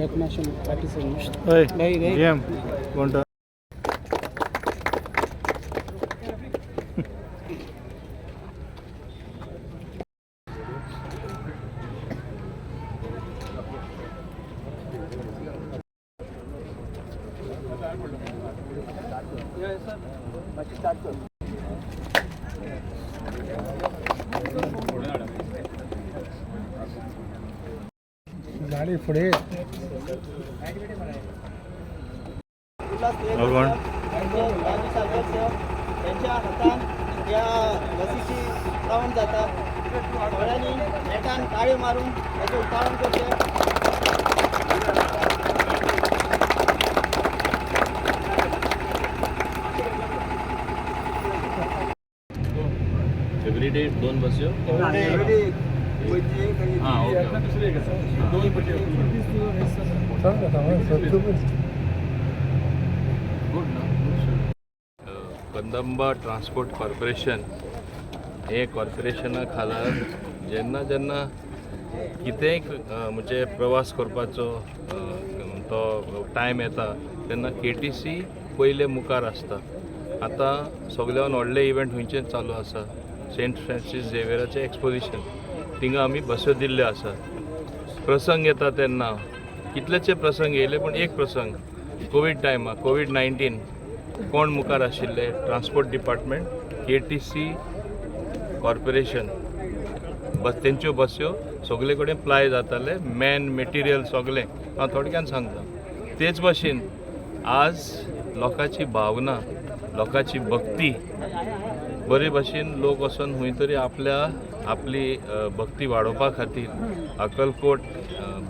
एक machine game कोणता गाडी पुढे त्यांच्या हातान या लसीची उतरावण जाता सगळ्यांनी नेटान ताळी मारून त्याचे उतरावण करते. एव्हरीडे 2 बस यो कंदंबा ट्रान्सपोर्ट कॉर्पोरेशन हे कॉर्पोरेशना खाला जेन्ना जेन्ना कितेंय म्हणजे प्रवास करपाचो तो टायम येता तेन्ना KTC पयले मुखार आसता. आतां सगळ्यान व्हडले इव्हेंट खंयचे चालू आसा सेंट फ्रांसीस झेवियराचें एक्सपोजिशन थिंगा आमी बसो दिल्ले आसा. प्रसंग येता तेन्ना कितलेशे प्रसंग येयले पण एक प्रसंग कोवीड टायमार कोवीड-19 कोण मुखार आशिल्ले ट्रान्सपोर्ट डिपार्टमेंट KTC कॉर्पोरेशन बस तेंच्यो बस्यो सगळे कडेन प्लाय जाताले मॅन मटेरियल सगळें हांव थोडक्यान सांगता. तेच भाशेन आज लोकांची भावना लोकांची भक्ती बरे भाशेन लोक वचून खंय तरी आपली भक्ती वाडोवपा खातीर अक्कलकोट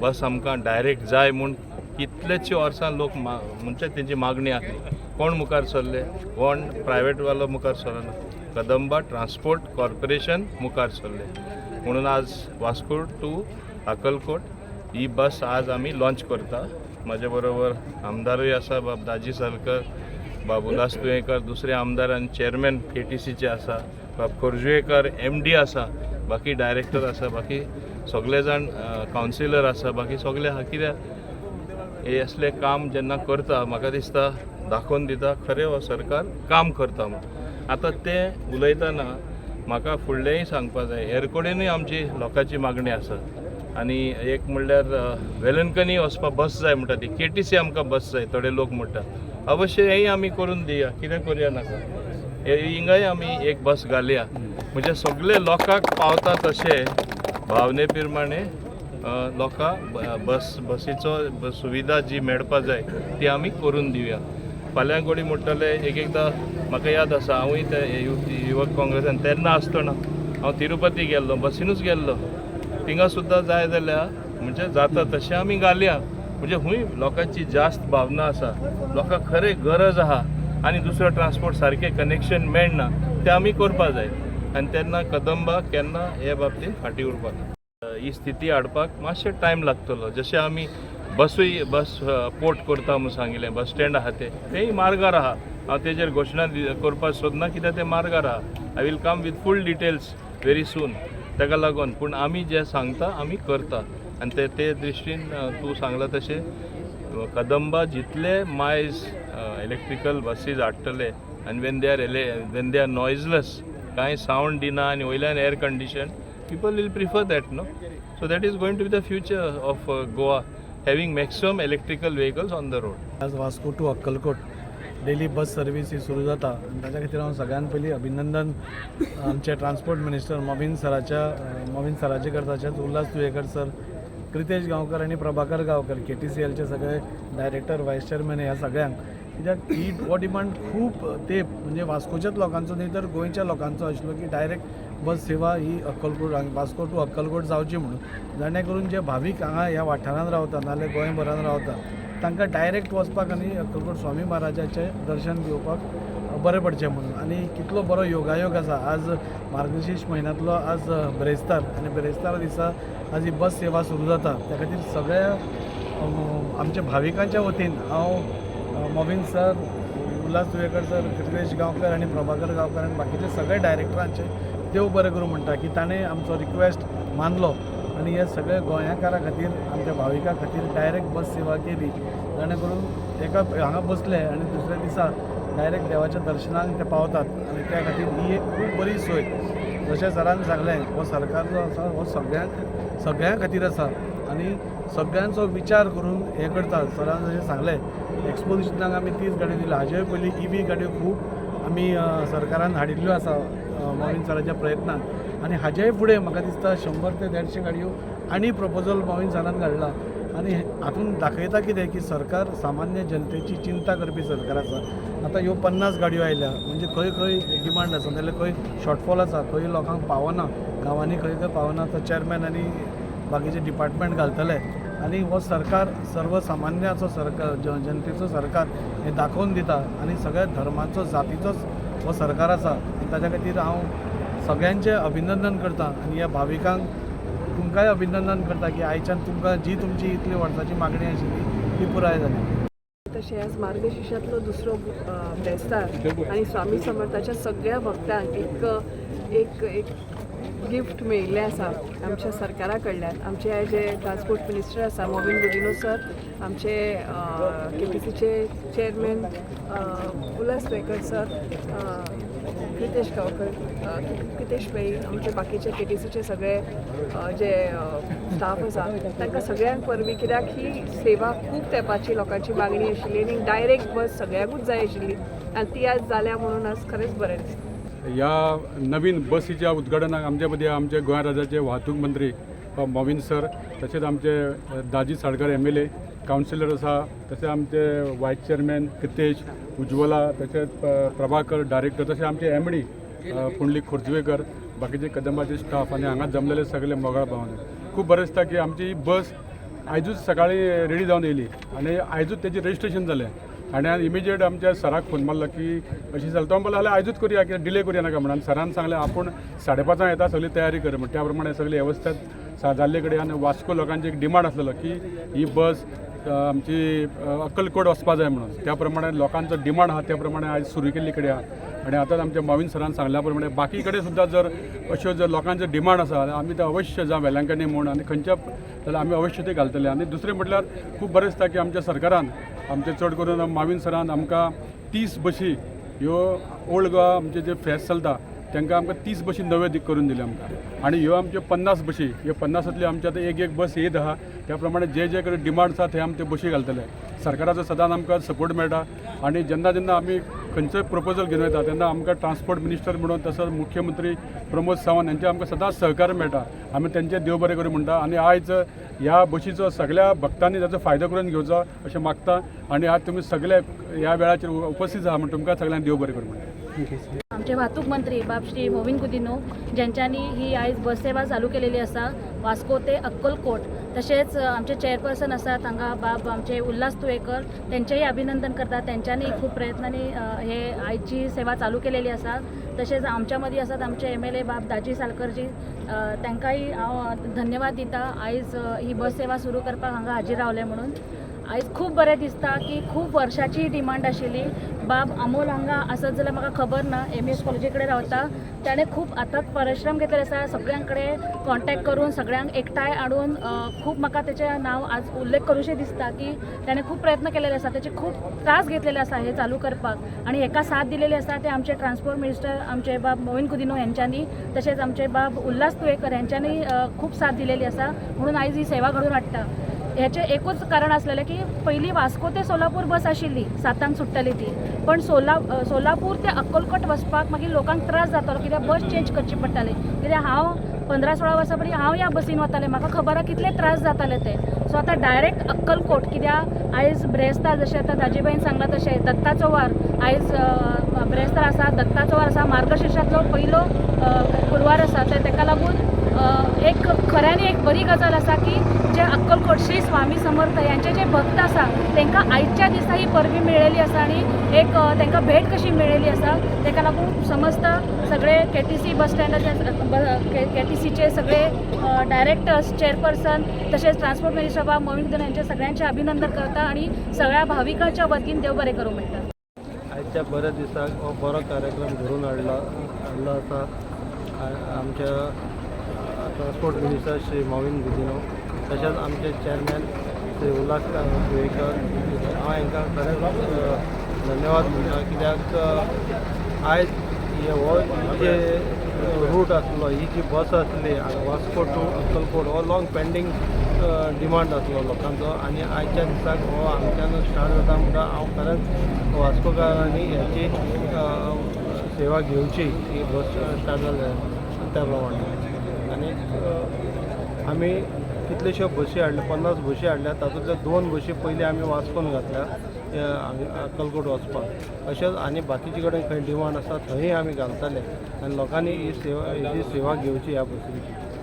बस आमकां डायरेक्ट जाय म्हूण कितलेशे वर्सां लोक म्हणजे तेंची मागणी आसली. कोण मुखार सरले कोण प्रायवेट वालो मुखार सरना कंदंबा ट्रान्सपोर्ट कॉर्पोरेशन मुखार सरले म्हणून आज वास्को टू अक्कलकोट ही बस आज आमी लॉन्च करता. म्हाजे बरोबर आमदारूय आसा दाजी सरकर बाबुदास तुयेकर दुसरे आमदार आनी चेअरमॅन KTCचे आसा खोर्जुयेकर MD आसा बाकी डायरेक्टर आसा बाकी सगळे जाण कावन्सिलर आसा बाकी सगळे आहा. कित्याक हे असले काम जेन्ना करता म्हाका दिसता दाखोवन दिता खरें हो सरकार काम करता म्हणून. आतां तें उलयतना म्हाका फुडलेंय सांगपा जाय एरकोडेनूय आमची लोकांची मागणी आसा आनी एक म्हणल्यार वेलंकनी वचपा बस जाय म्हणटा ती KTC आमकां बस जाय थोडे लोक म्हणटा अवश्य हेंय आमी करून दिया कितें करुया नाका हिंगाय आमी एक बस घालया म्हणजे सगळे लोकांक पावता तशें भावने प्रमाणे लोकांक बसीचो सुविधा जी मेळपा जाय ती आमी करून दिवया. फाल्यां कोणी म्हणटले एकदां म्हाका याद आसा हांवूय ते युवक काँग्रेसान तेन्ना आसतना हांव तिरुपती गेल्लो बसीनूच गेल्लो थिंगा सुद्दां जाय जाल्यार म्हणजे जाता तशें आमी घालया म्हणजे खंय लोकांची जास्त भावना आसा लोकांक खरें गरज आहा आनी दुसरो ट्रान्सपोर्ट सारकें कनेक्शन मेळना तें आमी करपा जाय आनी तेन्ना कंदंबा केन्ना हे बाबतींत फाटीं उरपाक ही स्थिती हाडपाक मातशें टायम लागतलो. जशें आमी बस पोर्ट करता म्हणून सांगिल्लें बस स्टँड आहा तेंय मार्गार आहा. हांव तेजेर घोशणा करपाक सोदना कित्याक तें मार्गार आहा. I will come with full details very soon ताका लागून पूण आमी जें सांगता आमी करता आनी ते दृश्टीन तूं सांगला तशें कंदंबा जितले मायज इलेक्ट्रिकल बसीज हाडटले आनी वेन दे आर नॉयजलेस कांय सावंड दिना आनी वयल्यान air condition people will prefer that, no? So that is going to be the future of Goa, having maximum electrical vehicles on the road. आज Vasco to Akkalkot daily bus service ही सुरू जाता. ताच्या खातीर हांव सगळ्यान पयलीं अभिनंदन आमचे ट्रान्सपोर्ट मिनिस्टर मोविन सराचे करता. उल्हास तुयेकर सर, कृतेश गांवकर आनी प्रभाकर गांवकर KTCLचे सगळे डायरेक्टर वायस चेअरमॅन ह्या सगळ्यांक कित्याक ही हो डिमांड खूब तेंप म्हणजे वास्कोच्याच लोकांचो न्ही तर गोंयच्या लोकांचो आशिल्लो की डायरेक्ट बस सेवा ही अक्कलकोट वास्को टू अक्कलकोट जावची म्हणून जेणे करून जे भावीक हांगा ह्या वाठारांत रावता नाजाल्यार गोंयभरांत रावता तांकां डायरेक्ट वचपाक आनी अक्कलकोट स्वामी महाराजाचें दर्शन घेवपाक बरें पडचें म्हणून. आनी कितलो बरो योगायोग आसा आज मार्गशीर्श म्हयन्यांतलो आज बेरेस्तार आनी बेरेस्तार दिसा आज ही बस सेवा सुरू जाता. त्या खातीर सगळ्या आमच्या भाविकांच्या वतीन हांव मोविन सर, उल्हास तुयेकर सर, कृतेश गांवकर आनी प्रभाकर गांवकर आनी बाकीचे सगळे डायरेक्टरांचे देव बरें करूं म्हणटा की ताणें आमचो रिक्वेस्ट मानलो आणि हे सगळे गोंयकारा खातीर आमच्या भाविकां खातीर डायरेक्ट बस सेवा केली जेणे करून एका हांगा बसले आणि दुसऱ्या दिसा डायरेक्ट देवाच्या दर्शनाक ते पावतात आणि त्या खातीर ही एक खूब बरी सोय जशें सरान सांगलें हो सरकार जो आसा हो सगळ्यां खातीर आसा आणि सगळ्यांचो विचार करून हे करतात. सरान जशें सांगलें एक्सपोजिशनाक आमी 30 गाडयो दिल्या हाजे पयलीं EV गाडयो खूब आमी सरकारान हाडिल्ल्यो आसा मोहीन सराच्या प्रयत्नान आणि हाजेय फुडें म्हाका दिसता 100 ते 150 गाडयो आनी प्रपोजल मोहीन सरान काडला आणि हातून दाखयता कितें की सरकार सामान्य जनतेची चिंता करपी सरकार आसा. आतां ह्यो 50 गाडयो आयल्या म्हणजे खंय खंय डिमांड आसा नाजाल्यार खंय शॉर्टफॉल आसा खंय लोकांक पावना गांवांनी खंय खंय पावना तो चॅरमॅन आनी बाकीचे डिपार्टमेंट घालतले आणि हो सरकार सर्वसामान्याचो सरकार जनतेचो सरकार हे दाखोवन दिता आणि सगळ्या धर्माचो जातीचोच हो सरकार आसा. ताच्या खातीर हांव सगळ्यांचें अभिनंदन करता आणि ह्या भाविकांक तुमकांय अभिनंदन करता की आयच्यान तुमकां जी तुमची इतली वर्साची मागणी आशिल्ली ती पुराय जाली. तशेंच मार्गशिशांतलो दुसरो बेस्तार आणि स्वामी समर्थाच्या सगळ्या भक्तांक एक एक गिफ्ट मेळिल्लें आसा आमच्या सरकारा कडल्यान. आमचे जे ट्रान्सपोर्ट मिनिस्टर आसा मोविन गुदिन्हो सर, आमचे KTCचे चेअरमॅन उल्हास वेकर सर, कितेश गांवकर, कितेश भाई, आमचे बाकीचे KTCचे सगळे जे स्टाफ आसा तांकां सगळ्यांक परबी कित्याक ही सेवा खूब तेंपाची लोकांची मागणी आशिल्ली आणि डायरेक्ट बस सगळ्यांकूच जाय आशिल्ली आणि ती आज जाल्या म्हणून आज खरेंच बरें दिसता. या नवीन बसीच्या उद्घाटनाक आमचे मदीं आमचे गोंय राज्याचे वाहतूक मंत्री मोविन सर, तशेंच आमचे दाजी साळकर MLA, कावन्सिलर आसा, तशेंच आमचे वायस चेअरमॅन कितेश, उज्ज्वला, तशेंच प्रभाकर डायरेक्टर, तशेंच आमचे MD पुंडलीक खोर्जवेकर, बाकीचे कदंबाचे स्टाफ आणि हांगा जमलेले सगळे मोगाळ भावन खूब बरें दिसता की आमची ही बस आयजूच सकाळी रेडी जावन येयली आणि आयजूच तेजें रजिस्ट्रेशन जालें आणि इमिजिएट आमच्या सराक फोन मारलो की अशी जालें तो म्हणपाक लागलो आयजूच करुया कित्याक डिले करुया नाका म्हणून सरान सांगलें आपूण 5:30 येता सगळी तयारी कर म्हणून त्या प्रमाणे सगळी वेवस्थेत जाल्ले कडेन आणि वास्को लोकांची एक डिमांड आसलेलो की ही बस आमची अक्कलकोट वचपा जाय म्हणून त्या प्रमाणे लोकांचो डिमांड आहा त्या प्रमाणे आयज सुरू केल्ली कडेन आहा आणि आतांच आमच्या मोविन सरान सांगल्या प्रमाणे बाकी कडेन सुद्दां जर अश्यो जर लोकांचो डिमांड आसा आमी ते अवश्य जावं वेलांकणी म्हूण आनी खंयच्या जाल्यार आमी अवश्य ते घालतले. आनी दुसरें म्हटल्यार खूब बरें दिसता की आमच्या सरकारान आमचे चड करून मोविन सरान आमकां 30 बशी ह्यो ओल्ड गोवा आमचे जे फेस्त चलता तांकां आमकां 30 बशी नव्यो करून दिले आमकां आणि ह्यो आमच्यो 50 बशी ह्यो 50तली आमचे आतां एक बस येत आहा त्या प्रमाणे जे जे कडेन डिमांड आसा थंय आमी ते बशी घालतले. सरकाराचो सदांच आमकां सपोर्ट मेळटा आणि जेन्ना जेन्ना आमी खंयचोय प्रपोजल घेवन वयता तेन्ना आमकां ट्रान्सपोर्ट मिनिस्टर म्हणून तसोच मुख्यमंत्री प्रमोद सावंत यांचे आमकां सदांच सहकार्य मेळटा. आमी तेंचे देव बरें करूं म्हणटा आणि आयज ह्या बशीचो सगळ्या भक्तांनी ताचो फायदो करून घेवचो अशें मागता आणि आज तुमी सगळे ह्या वेळाचेर उपस्थित आहा म्हणून तुमकां सगळ्यांक देव बरें करूं म्हणटा. आमचे वाहतूक मंत्री बाब श्री मोविन गुदिन्हो ज्यांच्यानी ही आयज बस सेवा चालू केलेली आसा वास्को ते अक्कलकोट. तसेच आमचे चेअरपर्सन आसात हांगा बाब आमचे उल्हास तुयेकर त्यांचेही अभिनंदन करतात. त्यांच्यानी खूप प्रयत्नांनी हे आयची सेवा चालू केलेली आसा. तसेच आमच्या मदीं आसात आमचे MLA बाब दाजी साळकरजी तांकांय हांव धन्यवाद दिता आयज ही बस सेवा सुरू करपाक हांगा हाजीर रावले म्हणून. आयज खूब बरें दिसता की खूब वर्षाची डिमांड आशिल्ली. बाब अमोल हांगा आसत जाल्यार म्हाका खबर ना MS कॉलेजी कडेन रावता ताणें खूब आतां परिश्रम घेतलेले आसा सगळ्यां कडेन कॉन्टॅक्ट करून सगळ्यांक एकठांय हाडून खूब म्हाका तेचें नांव आज उल्लेख करूशें दिसता की ताणें खूब प्रयत्न केलेले आसा तेचे खूब त्रास घेतलेले आसा हे चालू करपाक आणि हेका साथ दिलेली आसा ते आमचे ट्रान्सपोर्ट मिनिस्टर आमचे बाब मोविन गुदिन्हो यांच्यांनी तशेंच आमचे बाब उल्हास तुयेकर यांच्यांनी खूब साथ दिलेली आसा म्हणून आयज ही सेवा घडून हाडटा. ह्याचे एकूच कारण असलेलं की पहिली वास्को ते सोलापूर बस आशिल्ली 7 सुट्टली ती पण सोलापूर ते अक्कलकोट वचपाक मागीर लोकांक त्रास जातालो कित्याक बस चेंज करची पडटाली. कित्याक हांव 15-16 वर्सां पयलीं हांव ह्या बसीन वतालें म्हाका खबर आहा कितले त्रास जाताले ते. सो आतां डायरेक्ट अक्कलकोट कित्याक आयज ब्रेस्तार जशें आतां दाजीबाईन सांगला तशें दत्ताचो वार आयज ब्रेस्तार आसा दत्ताचो वार आसा मार्गशिर्शांतलो पयलो गुरवार आसा तेका लागून एक खऱ्यांनी एक बरी गजाल आसा की जे अक्कलकोट श्री स्वामी समर्थ यांचे जे भक्त आसा तांकां आयच्या दिसा ही परबी मेळ्ळेली आसा आणि एक तांकां भेट कशी मेळ्ळेली आसा ताका लागून समस्त सगळे KTC बस स्टँडाचे KTCचे सगळे डायरेक्टर्स चेअरपर्सन तसेच ट्रान्सपोर्ट मिनिस्टर बाब मोविन गुदिन्हो यांचे सगळ्यांचे अभिनंदन करता आणि सगळ्या भाविकांच्या वतीन देव बरें करूं म्हणटा. आजच्या बऱ्या दिसाक बरो कार्यक्रम घडून हाडला आसा. आमच्या ट्रान्सपोर्ट मिनिस्टर श्री मोविन गुदिनो तशेंच आमचे चेअरमॅन श्री उल्हास तुयेकर हांव हांकां खरेंच धन्यवाद म्हणटा कित्याक आयज हो जे रूट आसलो ही जी बस आसली वास्को टू अक्कलकोट हो लॉंग पेंडींग डिमांड आसलो लोकांचो आनी आयच्या दिसाक हो हांगच्यान स्टार्ट जाता म्हणटा हांव खरेंच वास्कोकारांनी ह्याची सेवा घेवची ही बस स्टार्ट जाल्या त्या प्रमाणे आनी आमी कितल्योश्यो बसी हाडल्या 50 बसी हाडल्या तातूंतल्यो 2 बसी पयलीं आमी वास्कोन घातल्या अक्कलकोट वचपाक अशेंच आनी बाकीचे कडेन खंय डिमांड आसा थंय आमी घालतले आनी लोकांनी ही सेवा हेची सेवा घेवची ह्या बसीची